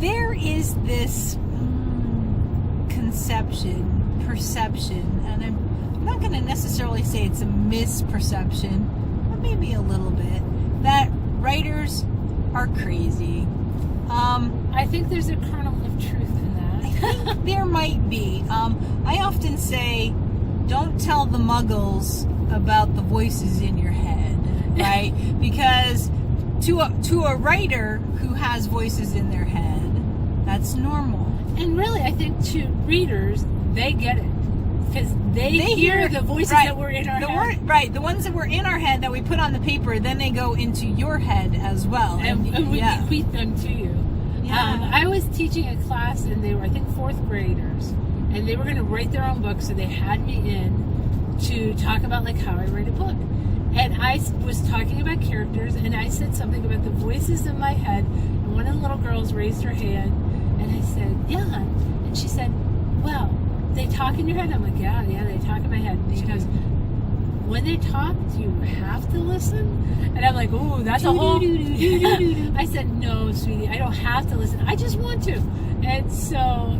there is this perception, and I'm not going to necessarily say it's a misperception, but maybe a little bit, that writers are crazy. I think there's a kernel of truth in that. I think there might be. I often say, don't tell the muggles about the voices in your head, right? Because to a writer who has voices in their head, that's normal. And really, I think to readers, they get it. Because they hear the voices that were in our head. Right, the ones that were in our head that we put on the paper, then they go into your head as well. And we bequeath them to you. Yeah. I was teaching a class, and they were, I think, 4th graders. And they were going to write their own book, so they had me in to talk about, like, how I write a book. And I was talking about characters, and I said something about the voices in my head. And one of the little girls raised her hand, and I said, yeah. And she said, well, they talk in your head? I'm like, yeah, they talk in my head. And she goes, when they talk, do you have to listen? And I'm like, ooh, that's a whole... I said, no, sweetie, I don't have to listen. I just want to. And so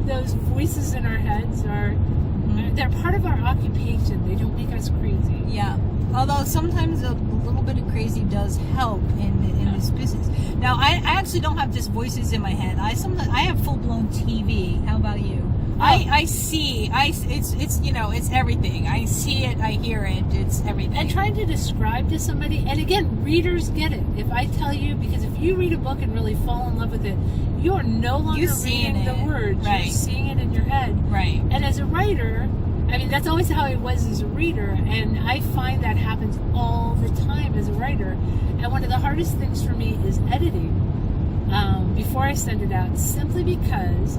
those voices in our heads they're part of our occupation. They don't make us crazy. Yeah. Although sometimes a little bit of crazy does help in this business. Now, I actually don't have just voices in my head. I have full-blown TV. How about you? I see. It's everything. I see it. I hear it. It's everything. And trying to describe to somebody, and again, readers get it. If I tell you, because if you read a book and really fall in love with it, you are no longer reading the words. Right. You're seeing it in your head. Right. And as a writer, I mean, that's always how it was as a reader, and I find that happens all the time as a writer. And one of the hardest things for me is editing before I send it out, simply because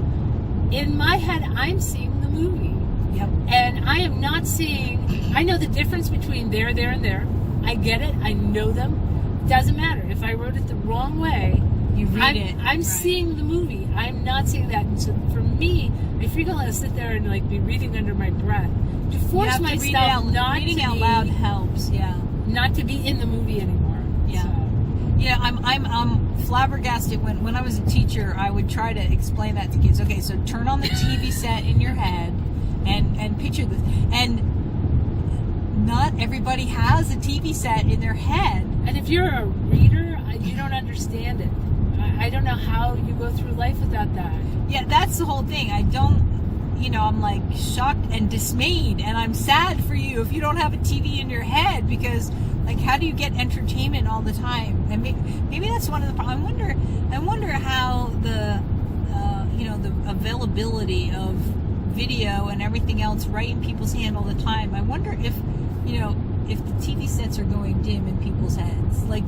in my head, I'm seeing the movie. Yep. And I am not seeing, I know the difference between there, and there. I get it. I know them. Doesn't matter. If I wrote it the wrong way, you read it. I'm seeing the movie. I'm not seeing that. And so for me, I frequently sit there and like be reading under my breath to force myself reading out loud helps. Yeah. Not to be in the movie anymore. Yeah. So. Yeah, I'm flabbergasted. When I was a teacher, I would try to explain that to kids. Okay, so turn on the TV set in your head and picture this. And not everybody has a TV set in their head. And if you're a reader, you don't understand it. I don't know how you go through life without that. Yeah, that's the whole thing. I don't, I'm like shocked and dismayed, and I'm sad for you if you don't have a TV in your head, because like, how do you get entertainment all the time? And maybe that's one of the problems. I wonder how the the availability of video and everything else right in people's hand all the time. I wonder if if the TV sets are going dim in people's heads. Like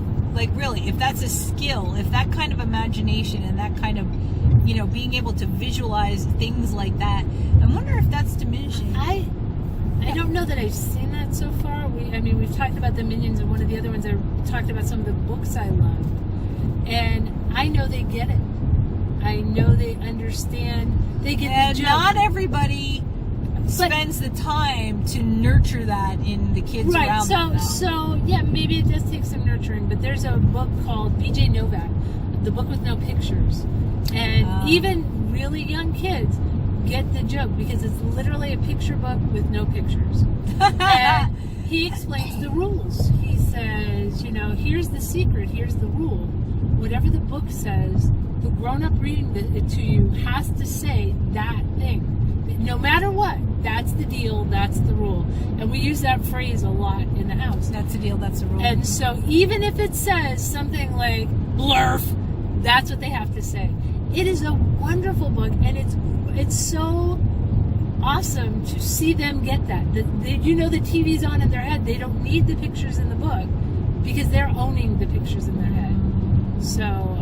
really, if that's a skill, if that kind of imagination and that kind of being able to visualize things like that, I wonder if that's diminishing. I don't know that I've seen that so far. We've talked about the Minions, and one of the other ones I talked about some of the books I love. And I know they get it. I know they understand. They get the joke. Not everybody spends the time to nurture that in the kids around them. So yeah, maybe it does take some nurturing, but there's a book called B.J. Novak, The Book with No Pictures. And even really young kids get the joke, because it's literally a picture book with no pictures. And he explains the rules. He says, here's the secret, here's the rule. Whatever the book says, the grown-up reading it to you has to say that thing. No matter what, that's the deal, that's the rule. And we use that phrase a lot in the house. That's the deal, that's the rule. And so even if it says something like blurf, that's what they have to say. It is a wonderful book, and it's so awesome to see them get that. The TV's on in their head. They don't need the pictures in the book because they're owning the pictures in their head. So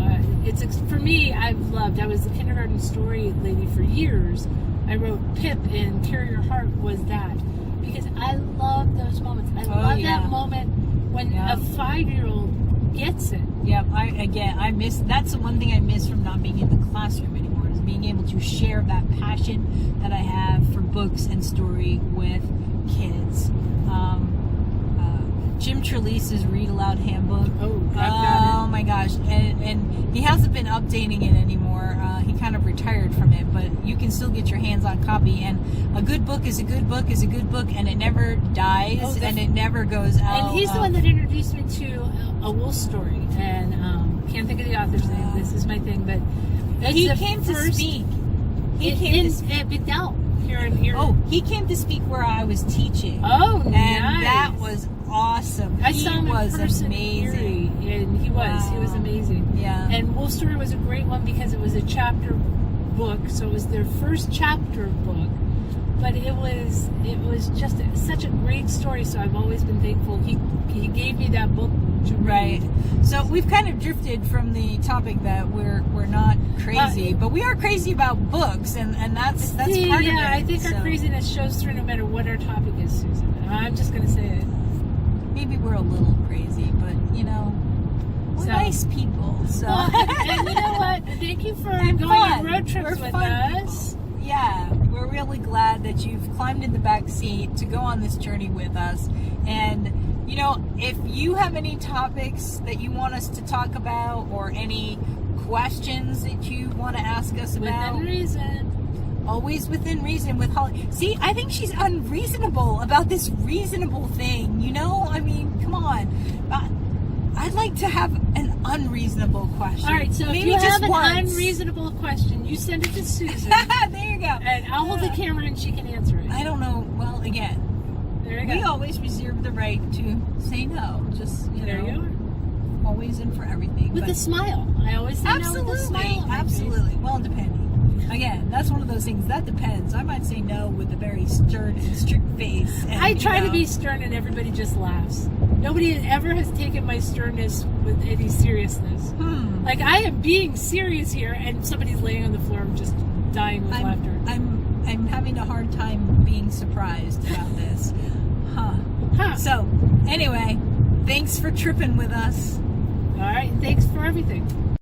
for me, I was a kindergarten story lady for years. I wrote Pip, and Carry Your Heart was that, because I love those moments. I love that moment when a 5-year-old gets it. Yeah, I miss. That's the one thing I miss from not being in the classroom anymore, is being able to share that passion that I have for books and story with kids. Jim Trelease's Read Aloud Handbook. Oh, I've got Oh my gosh, and he hasn't been updating it anymore. He kind of retired from it, but you can still get your hands on copy. And a good book is a good book is a good book, and it never dies and it never goes out. And he's the one that introduced me to A Wolf Story, and can't think of the author's name. This is my thing, but he came to speak. He came to speak. At Bigdell here in here. Oh, he came to speak where I was teaching. Oh, and nice. that was awesome. I saw him in was person, amazing, and he was amazing. Yeah. And Wolf Story was a great one because it was a chapter book, so it was their first chapter book. But it was just such a great story. So I've always been thankful he gave me that book to read. Right. So we've kind of drifted from the topic that we're not crazy, but we are crazy about books, and that's part of it. Yeah, I think our craziness shows through no matter what our topic is, Susan. I'm just gonna say it. Maybe we're a little crazy, but we're nice people. So and you know what? Thank you for going on road trips with us. People. Yeah, we're really glad that you've climbed in the back seat to go on this journey with us. And if you have any topics that you want us to talk about, or any questions that you want to ask us about, within reason. Always within reason with Holly. See, I think she's unreasonable about this reasonable thing. I mean, come on. I'd like to have an unreasonable question. All right, so maybe if you just have an once. Unreasonable question, you send it to Susan. There you go. And I'll hold the camera and she can answer it. I don't know. Well, again, there you go. we always reserve the right to say no. Just, there you are. Always in for everything. With a smile. I always say no with a smile on my Absolutely. face. Well, depending. Again, that's one of those things. That depends. I might say no with a very stern and strict face. And, I try to be stern and everybody just laughs. Nobody ever has taken my sternness with any seriousness. Like, I am being serious here, and somebody's laying on the floor just dying with laughter. I'm having a hard time being surprised about this. So, anyway, thanks for tripping with us. All right, thanks for everything.